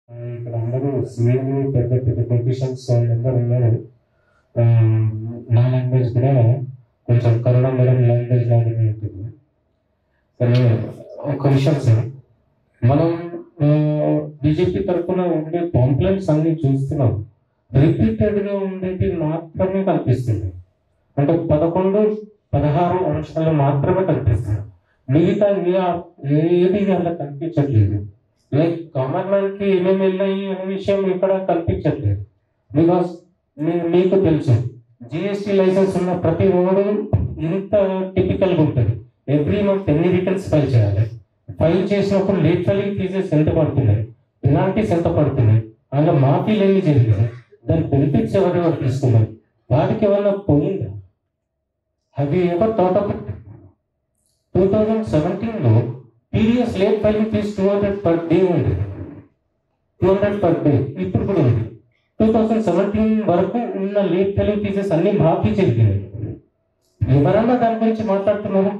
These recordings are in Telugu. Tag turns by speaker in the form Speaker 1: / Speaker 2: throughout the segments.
Speaker 1: ఇక్కడ అందరూ సిఏలు పెద్ద పెద్ద ప్రొఫెషన్స్ వాళ్ళందరూ ఉన్నారు. నా లాంగ్వేజ్ కూడా కొంచెం కన్నడ మీడియం లాంగ్వేజ్ లాగానే ఉంటుంది. కానీ ఒక విషయం సార్, మనం బీజేపీ తరఫున ఉండే కాంప్లైంట్స్ అన్ని చూస్తున్నాం. రిపీటెడ్గా ఉండేది మాత్రమే కనిపిస్తుంది. అంటే 11-16 అంశాలు మాత్రమే కనిపిస్తుంది. మిగతా ఏది అలా కనిపించట్లేదు. లైక్ కామన్ మ్యాన్ కి ఏమేమి వెళ్ళాయి అనే విషయం ఇక్కడ కనిపించట్లేదు. బికాస్ మీకు తెలుసు, జిఎస్టీ లైసెన్స్ ఉన్న ప్రతి ఓడు ఇంత టిపికల్గా ఉంటుంది. ఎవ్రీ మంత్ ఎన్ని రిటర్న్స్ ఫైల్ చేయాలి, ఫైల్ చేసినప్పుడు లేట్ ఫైలింగ్ ఫీజెస్ ఎంత పడుతున్నాయి, పెనాల్టీస్ ఎంత పడుతున్నాయి, అందులో మాఫీలు ఎన్ని జరిగాయి, దాని బెనిఫిట్స్ ఎవరెవరు తీసుకున్నారు, వారికి ఏమన్నా పోయిందా? అవి ఎవరు థాట్ ఆఫ్ 2017లో TDS late filing fees 200 per day ఉంది. 200 per day ఇప్పుడు కూడా ఉంది. 2017 వరకు ఉన్న లేట్ ఫైలింగ్ ఫీజెస్ అన్ని మాఫీ జరిగినాయి. ఎవరన్నా దాని గురించి మాట్లాడుతున్నారు?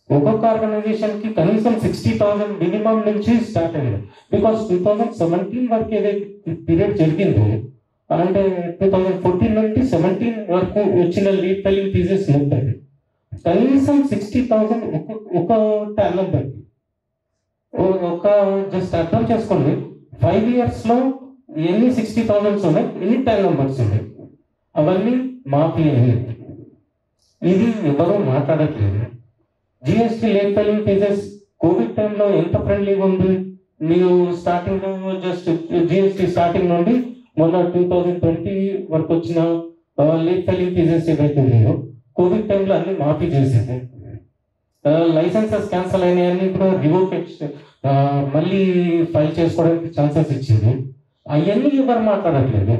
Speaker 1: ఒక్కొక్క ఆర్గనైజేషన్ కి కనీసం 60,000 మినిమం నుంచి స్టార్ట్ అయింది. బికాస్ 2017 వరకు ఏదైతే పీరియడ్ జరిగిందో, అంటే 2014 నుండి 17 వరకు వచ్చిన లేట్ ఫైలింగ్ ఫీజెస్ మొత్తం కనీసం 60,000 ఒక టర్న్ నెంబర్కి. ఒక జస్ట్ అర్థం చేసుకోండి, 5 years లో ఎన్ని 60,000 ఉన్నాయి, ఎన్ని టర్న్ నెంబర్స్ ఉన్నాయి, అవన్నీ మాఫీ అయ్యాయి. ఇది ఎవరు మాట్లాడట్లేదు. GST late filing fees Covid టైంలో ఎంత ఫ్రెండ్లీగా ఉంది. మీరు స్టార్టింగ్ జస్ట్ జిఎస్టీ స్టార్టింగ్ నుండి మొన్న 2020 వరకు వచ్చిన లేట్ ఫైలింగ్ ఫీజెస్ ఏవైతే ఉన్నాయో కోవిడ్ టైంలో అన్ని మాఫీ చేసింది. లైసెన్సెస్ క్యాన్సల్ అయినాయని కూడా రివోకేషన్ మళ్ళీ ఫైల్ చేసుకోవడానికి ఛాన్సెస్ ఇచ్చింది. అవన్నీ ఎవరు మాట్లాడట్లేదు.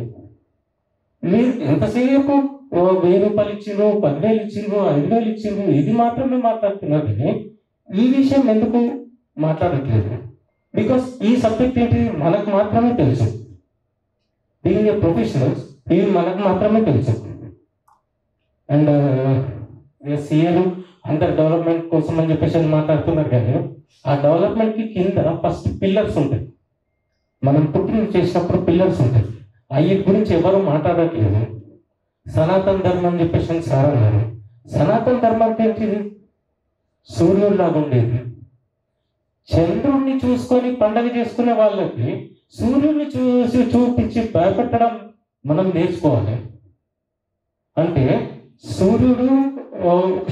Speaker 1: మీరు ఎంతసేపు 1000 రూపాయలు ఇచ్చిండ్రు, 10,000 ఇచ్చిండ్రు, 5,000 ఇచ్చిండ్రు, ఇది మాత్రమే మాట్లాడుతున్నారు. కానీ ఈ విషయం ఎందుకు మాట్లాడట్లేదు? బికాస్ ఈ సబ్జెక్ట్ ఏంటి మనకు మాత్రమే తెలుసు. బీయింగ్ ఏ ప్రొఫెషనల్స్ ఇవి మనకు మాత్రమే తెలుసు. అండ్ సీఏలు అందరు డెవలప్మెంట్ కోసం అని చెప్పేసి మాట్లాడుతున్నారు. కానీ ఆ డెవలప్మెంట్కి కింద ఫస్ట్ పిల్లర్స్ ఉంటాయి. మనం పుట్టిన చేసినప్పుడు పిల్లర్స్ ఉంటాయి. అవి గురించి ఎవరు మాట్లాడట్లేదు. సనాతన ధర్మం అని చెప్పేసి సార్ అన్నారు. సనాతన ధర్మం అంటే ఏంటిది? సూర్యుడిలాగా ఉండేది. చంద్రుడిని చూసుకొని పండగ చేసుకునే వాళ్ళకి సూర్యుడిని చూపించి భయపెట్టడం మనం నేర్చుకోవాలి. అంటే సూర్యుడు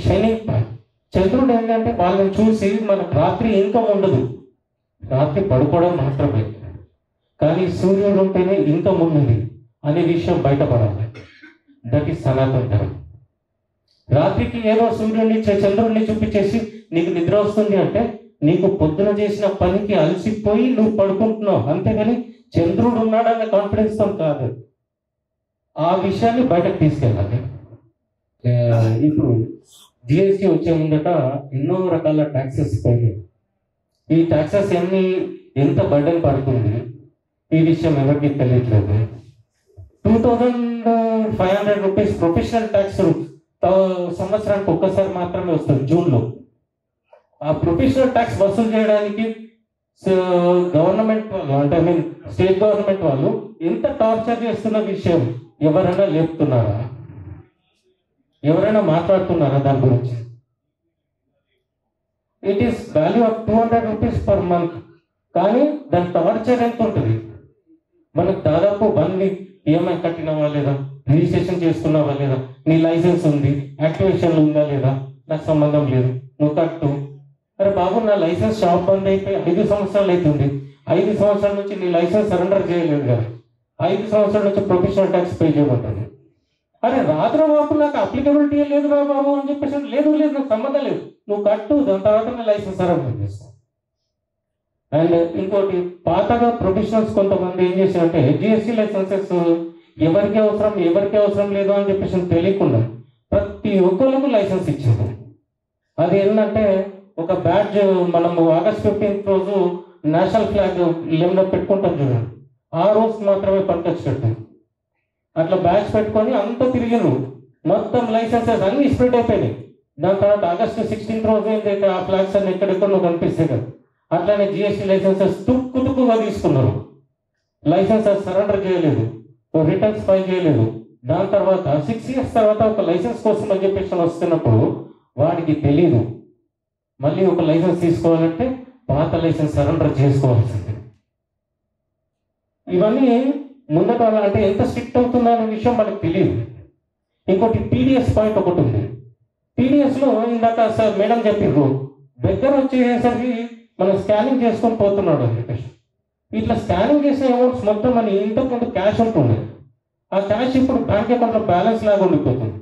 Speaker 1: షైనింగ్ పాయింట్, చంద్రుడు ఏంటంటే వాళ్ళని చూసి మనకు రాత్రి ఇన్కమ్ ఉండదు, రాత్రి పడుకోవడం మాత్రమే. కానీ సూర్యుడు ఉంటేనే ఇన్కమ్ ఉన్నది అనే విషయం బయటపడాలి. దట్ ఈస్ సనాతన ధర్మం. రాత్రికి ఏదో సూర్యుడిని చంద్రుడిని చూపించేసి నీకు నిద్ర వస్తుంది అంటే నీకు పొద్దున చేసిన పనికి అలసిపోయి నువ్వు పడుకుంటున్నావు, అంతేగాని చంద్రుడు ఉన్నాడనే కాన్ఫిడెన్స్తో కాదు. ఆ విషయాన్ని బయటకు తీసుకెళ్ళాలి. ఇప్పుడు జిఎస్టీ వచ్చే ముందట ఎన్నో రకాల ట్యాక్సెస్ పోయినాయి. ఈ ట్యాక్సెస్ ఎంత బర్డెన్ పడుతుంది ఈ విషయం ఎవరికి తెలియట్లేదు. 2,500 రూపీస్ ప్రొఫెషనల్ ట్యాక్స్ సంవత్సరానికి ఒక్కసారి మాత్రమే వస్తుంది, జూన్లో. ఆ ప్రొఫెషనల్ ట్యాక్స్ వసూలు చేయడానికి గవర్నమెంట్ వాళ్ళు, అంటే స్టేట్ గవర్నమెంట్ వాళ్ళు ఎంత టార్చర్ చేస్తున్న విషయం ఎవరైనా లేపుతున్నారా? ఎవరైనా మాట్లాడుతున్నారా దాని గురించి? It is value of 200 rupees per month. కానీ దాని టార్చర్ ఎంత ఉంటుంది? మనకు దాదాపు 1 week ఈఎంఐ కట్టినావా లేదా, రిజిస్ట్రేషన్ చేసుకున్నావా లేదా, నీ లైసెన్స్ ఉంది, యాక్టివేషన్ ఉందా లేదా, నాకు సంబంధం లేదు, నువ్వు కట్టు. అరే బాబు, నా లైసెన్స్ షాప్ బంద్ అయిపోయి 5 సంవత్సరాలు అవుతుంది. 5 సంవత్సరాల నుంచి నీ లైసెన్స్ సరెండర్ చేయలేదు కదా, 5 సంవత్సరాల నుంచి ప్రొఫెషనల్ ట్యాక్స్ పే చేయబడ్డాను. అరే రాత్రి బాబు, నాకు అప్లికబిలిటీ లేదు రా బాబు అని చెప్పేసి, లేదు నాకు సంబంధం లేదు, నువ్వు కట్టు, దాని తర్వాత నా లైసెన్స్ సరెండర్ చేస్తాను. అండ్ ఇంకోటి, పాతగా ప్రొఫెషనల్స్ కొంతమంది ఏం చేశారంటే జిఎస్టీ లైసెన్సెస్ ఎవరికి అవసరం లేదు అని చెప్పేసి తెలియకుండా ప్రతి ఒక్కరికి లైసెన్స్ ఇచ్చారు. అది ఏంటంటే ఒక బ్యాడ్జ్, మనము August 15th రోజు నేషనల్ ఫ్లాగ్ లెమ్లో పెట్టుకుంటాం చూడండి, ఆ రోజు మాత్రమే పనికొచ్చినట్టు అట్లా బ్యాడ్జ్ పెట్టుకొని అంతా తిరిగిను, మొత్తం లైసెన్సెస్ అన్ని స్ప్రెడ్ అయిపోయినాయి. దాని తర్వాత August 16th రోజు ఏంటంటే ఆ ఫ్లాగ్స్ అన్ని ఎక్కడెక్కడో కనిపిస్తాయి కదా, అట్లానే జిఎస్టీ లైసెన్సెస్ తుక్కుగా తీసుకున్నారు. లైసెన్స్ సరెండర్ చేయలేదు, రిటర్న్స్ ఫైల్ చేయలేదు. దాని తర్వాత 6 years తర్వాత ఒక లైసెన్స్ కోసం అని చెప్పేసి వస్తున్నప్పుడు వాడికి తెలీదు మళ్ళీ ఒక లైసెన్స్ తీసుకోవాలంటే పాత లైసెన్స్ సరెండర్ చేసుకోవాల్సింది. ఇవన్నీ ముందట అంటే ఎంత స్ట్రిక్ట్ అవుతుందో అనే విషయం మనకు తెలియదు. ఇంకోటి టీడీఎస్ పాయింట్ ఒకటి ఉంది. టీడీఎస్లో ఇందాక సార్ మేడం చెప్పిర్రు, దగ్గర వచ్చేసరికి మనం స్కానింగ్ చేసుకొని పోతున్నాడు అని చెప్పేసి. ఇట్లా స్కానింగ్ చేసే అమౌంట్స్ మొత్తం మన ఇంతకుముందు క్యాష్ ఉంటుంది. ఆ క్యాష్ ఇప్పుడు బ్యాంక్ అకౌంట్లో బ్యాలెన్స్ లాగా ఉండిపోతుంది.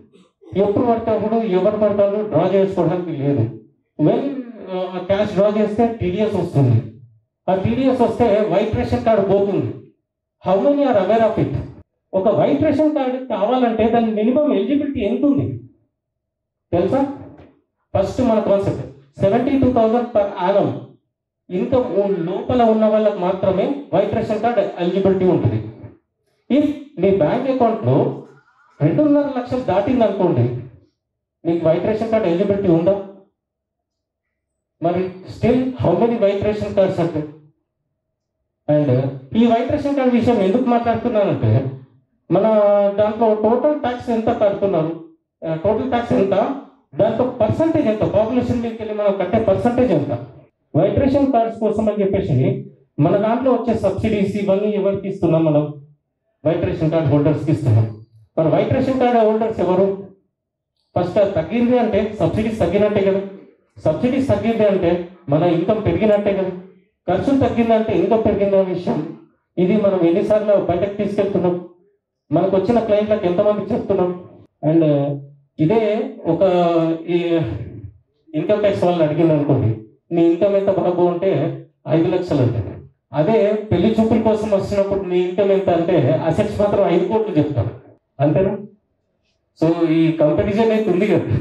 Speaker 1: ఎప్పుడు పడితే అప్పుడు ఎవరు పడతాడు డ్రా చేసుకోవడానికి లేదు. వెన్ ఆ క్యాష్ డ్రా చేస్తే టీడీఎస్ వస్తుంది. ఆ టీడీఎస్ వస్తే వైట్ రేషన్ కార్డు పోతుంది. How many are aware of it? ఒక వైట్ రేషన్ కార్డు కావాలంటే దాని మినిమం ఎలిజిబిలిటీ ఎంత ఉంది తెలుసా? ఫస్ట్ మన కాన్సెప్ట్ 72,000 per annum ఇన్కమ్ లోపల ఉన్న వాళ్ళకి మాత్రమే వైట్ రేషన్ కార్డ్ ఎలిజిబిలిటీ ఉంటుంది. ఇఫ్ మీ బ్యాంక్ అకౌంట్లో 2.5 లక్షలు దాటింది అనుకోండి, మీకు వైట్ రేషన్ కార్డ్ ఎలిజిబిలిటీ ఉందా? మరి still how many white ration cards అంటే? అండ్ ఈ వైట్ రేషన్ కార్డ్ విషయం ఎందుకు మాట్లాడుతున్నానంటే, మన దాంట్లో టోటల్ ట్యాక్స్ ఎంత కడుతున్నారు, టోటల్ ట్యాక్స్ ఎంత, దాంట్లో పర్సంటేజ్ ఎంత, పాపులేషన్ మీదకి వెళ్ళి మనం కట్టే పర్సంటేజ్ ఎంత. వైట్ రేషన్ కార్డ్స్ కోసం అని చెప్పేసి మన దాంట్లో వచ్చే సబ్సిడీస్ ఇవన్నీ ఎవరికి ఇస్తున్నాం? మనం వైట్ రేషన్ కార్డ్ హోల్డర్స్కి ఇస్తున్నాం. మరి వైట్ రేషన్ కార్డ్ హోల్డర్స్ ఎవరు? ఫస్ట్ తగ్గింది అంటే సబ్సిడీస్ తగ్గినట్టే కదా. సబ్సిడీస్ తగ్గింది అంటే మన ఇన్కమ్ పెరిగినట్టే కదా. ఖర్చులు తగ్గిందంటే ఇన్కమ్ పెరిగిన విషయం ఇది మనం ఎన్నిసార్లు బయటకు తీసుకెళ్తున్నాం, మనకు వచ్చిన క్లయింట్లకు ఎంతమందికి చెప్తున్నాం. అండ్ ఇదే ఒక ఈ ఇన్కమ్ ట్యాక్స్ వాళ్ళని అడిగింది అనుకోండి, నీ ఇన్కమ్ ఎంత బాగు అంటే 5 లక్షలు అంటే, అదే పెళ్లి చూపుల కోసం వచ్చినప్పుడు నీ ఇన్కమ్ ఎంత అంటే అసెట్స్ మాత్రం 5 కోట్లు చెప్తారు. అంతేనా? సో ఈ కంపారిజన్ అయితే ఉంది కదా.